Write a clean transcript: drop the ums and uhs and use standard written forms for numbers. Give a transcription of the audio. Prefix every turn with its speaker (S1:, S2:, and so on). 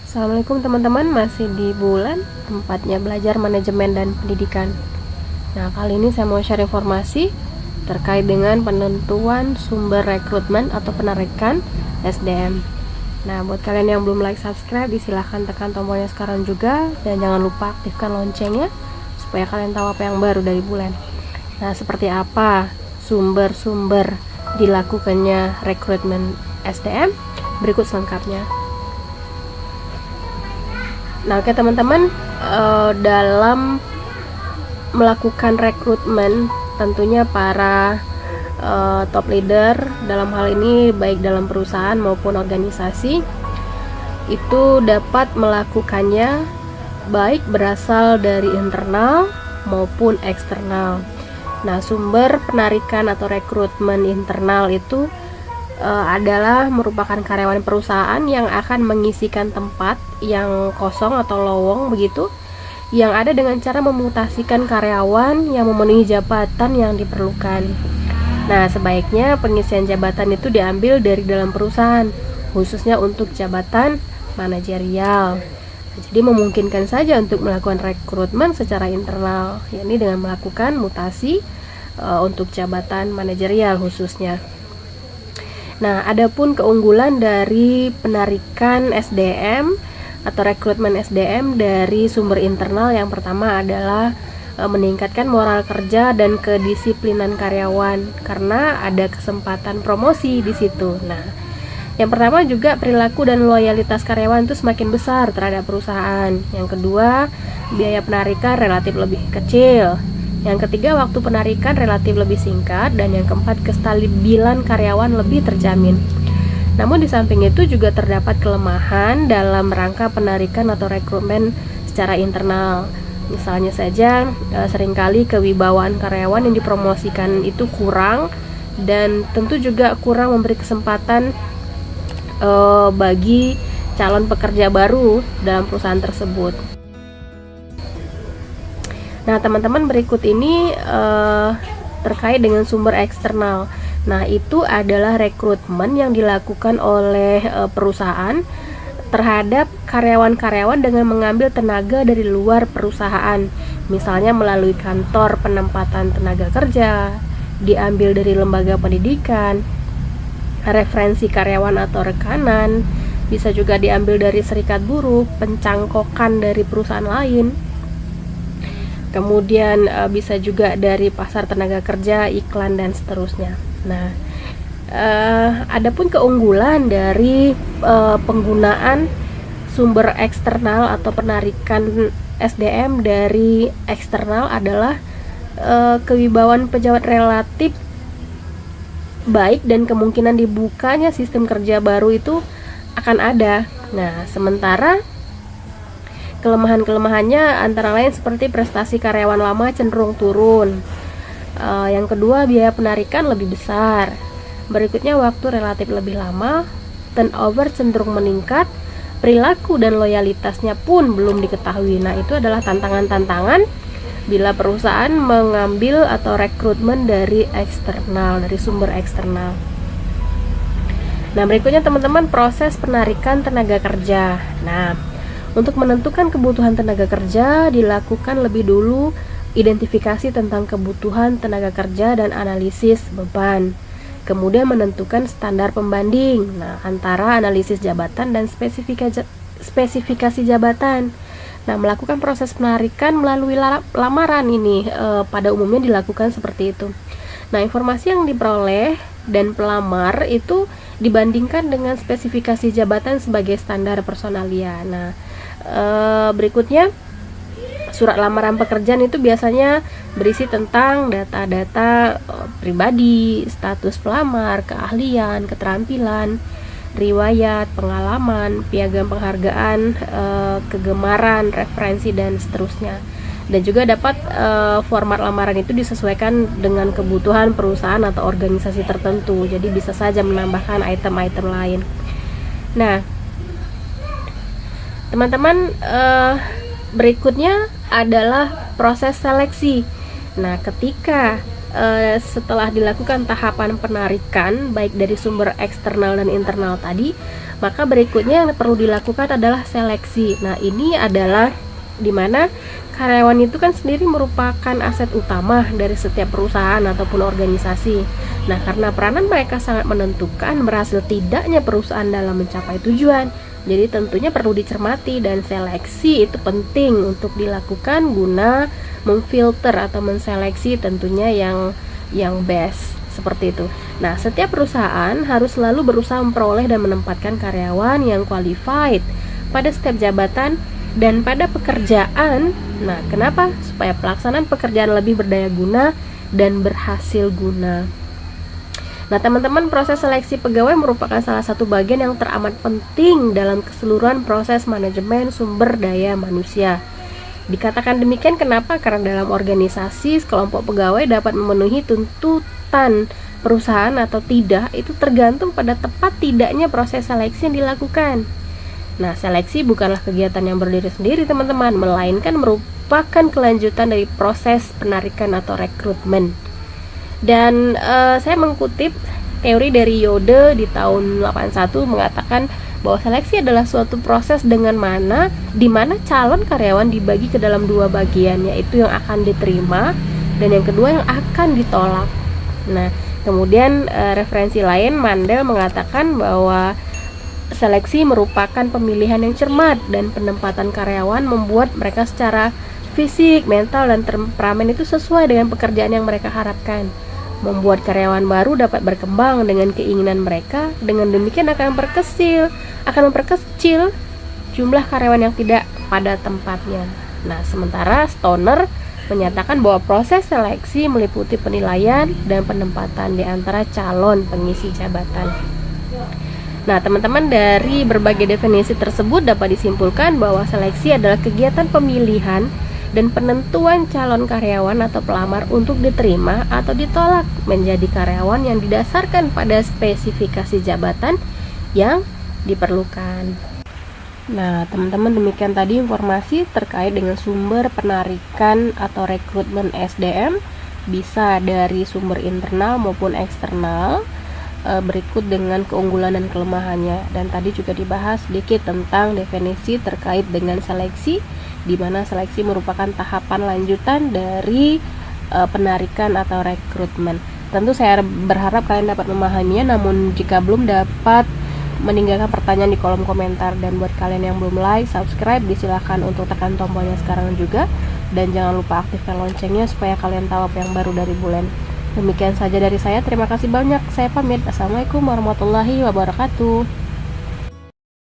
S1: Assalamualaikum teman-teman, masih di bulan tempatnya belajar manajemen dan pendidikan. Nah, kali ini saya mau share informasi terkait dengan penentuan sumber rekrutmen atau penarikan SDM. Nah, buat kalian yang belum like, subscribe, silahkan tekan tombolnya sekarang juga, dan jangan lupa aktifkan loncengnya supaya kalian tahu apa yang baru dari bulan. Nah, seperti apa sumber-sumber dilakukannya rekrutmen SDM? Berikut selengkapnya. Nah, oke teman-teman, dalam melakukan rekrutmen tentunya para top leader dalam hal ini baik dalam perusahaan maupun organisasi itu dapat melakukannya baik berasal dari internal maupun eksternal. Nah, sumber penarikan atau rekrutmen internal itu adalah merupakan karyawan perusahaan yang akan mengisikan tempat yang kosong atau lowong begitu, yang ada dengan cara memutasikan karyawan yang memenuhi jabatan yang diperlukan. Nah, sebaiknya pengisian jabatan itu diambil dari dalam perusahaan, khususnya untuk jabatan manajerial. Nah, jadi memungkinkan saja untuk melakukan rekrutmen secara internal, yakni dengan melakukan mutasi untuk jabatan manajerial khususnya. Nah, adapun keunggulan dari penarikan SDM atau rekrutmen SDM dari sumber internal, yang pertama adalah meningkatkan moral kerja dan kedisiplinan karyawan karena ada kesempatan promosi di situ. Nah, yang pertama juga perilaku dan loyalitas karyawan itu semakin besar terhadap perusahaan. Yang kedua, biaya penarikan relatif lebih kecil. Yang ketiga, waktu penarikan relatif lebih singkat. Dan yang keempat, kestabilan karyawan lebih terjamin. Namun di samping itu juga terdapat kelemahan dalam rangka penarikan atau rekrutmen secara internal. Misalnya saja, seringkali kewibawaan karyawan yang dipromosikan itu kurang, dan tentu juga kurang memberi kesempatan bagi calon pekerja baru dalam perusahaan tersebut. Nah, teman-teman, berikut ini terkait dengan sumber eksternal. Nah, itu adalah rekrutmen yang dilakukan oleh perusahaan terhadap karyawan-karyawan dengan mengambil tenaga dari luar perusahaan. Misalnya melalui kantor penempatan tenaga kerja, diambil dari lembaga pendidikan, referensi karyawan atau rekanan, bisa juga diambil dari serikat buruh, pencangkokan dari perusahaan lain. Kemudian bisa juga dari pasar tenaga kerja, iklan, dan seterusnya. Nah, adapun keunggulan dari penggunaan sumber eksternal atau penarikan SDM dari eksternal adalah kewibawaan pejabat relatif baik dan kemungkinan dibukanya sistem kerja baru itu akan ada. Nah, sementara kelemahan-kelemahannya antara lain seperti prestasi karyawan lama cenderung turun. Yang kedua, biaya penarikan lebih besar. Berikutnya, waktu relatif lebih lama, turnover cenderung meningkat, perilaku dan loyalitasnya pun belum diketahui. Nah, itu adalah tantangan-tantangan bila perusahaan mengambil atau rekrutmen dari eksternal, dari sumber eksternal. Nah, berikutnya teman-teman, proses penarikan tenaga kerja. Nah, untuk menentukan kebutuhan tenaga kerja, dilakukan lebih dulu identifikasi tentang kebutuhan tenaga kerja dan analisis beban. Kemudian menentukan standar pembanding, antara analisis jabatan dan spesifikasi jabatan. Nah, melakukan proses penarikan melalui lamaran ini pada umumnya dilakukan seperti itu. Nah, informasi yang diperoleh dan pelamar itu dibandingkan dengan spesifikasi jabatan sebagai standar personalia. Nah, berikutnya, surat lamaran pekerjaan itu biasanya berisi tentang data-data pribadi, status pelamar, keahlian, keterampilan, riwayat, pengalaman, piagam penghargaan, kegemaran, referensi, dan seterusnya. Dan juga dapat format lamaran itu disesuaikan dengan kebutuhan perusahaan atau organisasi tertentu. Jadi bisa saja menambahkan item-item lain. Nah, teman-teman, berikutnya adalah proses seleksi. Nah, ketika setelah dilakukan tahapan penarikan baik dari sumber eksternal dan internal tadi, maka berikutnya yang perlu dilakukan adalah seleksi. Nah, ini adalah dimana karyawan itu kan sendiri merupakan aset utama dari setiap perusahaan ataupun organisasi. Nah, karena peranan mereka sangat menentukan berhasil tidaknya perusahaan dalam mencapai tujuan, jadi tentunya perlu dicermati, dan seleksi itu penting untuk dilakukan guna memfilter atau menseleksi tentunya yang best, seperti itu. Nah, setiap perusahaan harus selalu berusaha memperoleh dan menempatkan karyawan yang qualified pada setiap jabatan dan pada pekerjaan. Nah, kenapa? Supaya pelaksanaan pekerjaan lebih berdaya guna dan berhasil guna. Nah, teman-teman, proses seleksi pegawai merupakan salah satu bagian yang teramat penting dalam keseluruhan proses manajemen sumber daya manusia. Dikatakan demikian kenapa? Karena dalam organisasi, sekelompok pegawai dapat memenuhi tuntutan perusahaan atau tidak, itu tergantung pada tepat tidaknya proses seleksi yang dilakukan. Nah, seleksi bukanlah kegiatan yang berdiri sendiri, teman-teman, melainkan merupakan kelanjutan dari proses penarikan atau rekrutmen. Dan saya mengutip teori dari Yode di tahun 81 mengatakan bahwa seleksi adalah suatu proses di mana calon karyawan dibagi ke dalam dua bagian, yaitu yang akan diterima dan yang kedua yang akan ditolak. Nah, kemudian referensi lain, Mandel mengatakan bahwa seleksi merupakan pemilihan yang cermat dan penempatan karyawan membuat mereka secara fisik, mental, dan temperamen itu sesuai dengan pekerjaan yang mereka harapkan. Membuat karyawan baru dapat berkembang dengan keinginan mereka. Dengan demikian akan memperkecil jumlah karyawan yang tidak pada tempatnya. Nah, sementara Stoner menyatakan bahwa proses seleksi meliputi penilaian dan penempatan di antara calon pengisi jabatan. Nah, teman-teman, dari berbagai definisi tersebut dapat disimpulkan bahwa seleksi adalah kegiatan pemilihan dan penentuan calon karyawan atau pelamar untuk diterima atau ditolak menjadi karyawan yang didasarkan pada spesifikasi jabatan yang diperlukan. Nah, teman-teman, demikian tadi informasi terkait dengan sumber penarikan atau rekrutmen SDM, bisa dari sumber internal maupun eksternal. Berikut dengan keunggulan dan kelemahannya, dan tadi juga dibahas sedikit tentang definisi terkait dengan seleksi, di mana seleksi merupakan tahapan lanjutan dari penarikan atau rekrutmen. Tentu saya berharap kalian dapat memahaminya, namun jika belum dapat meninggalkan pertanyaan di kolom komentar, dan buat kalian yang belum like, subscribe, disilahkan untuk tekan tombolnya sekarang juga, dan jangan lupa aktifkan loncengnya supaya kalian tahu apa yang baru dari Bulen. Demikian saja dari saya, terima kasih banyak, saya pamit. Assalamualaikum warahmatullahi wabarakatuh.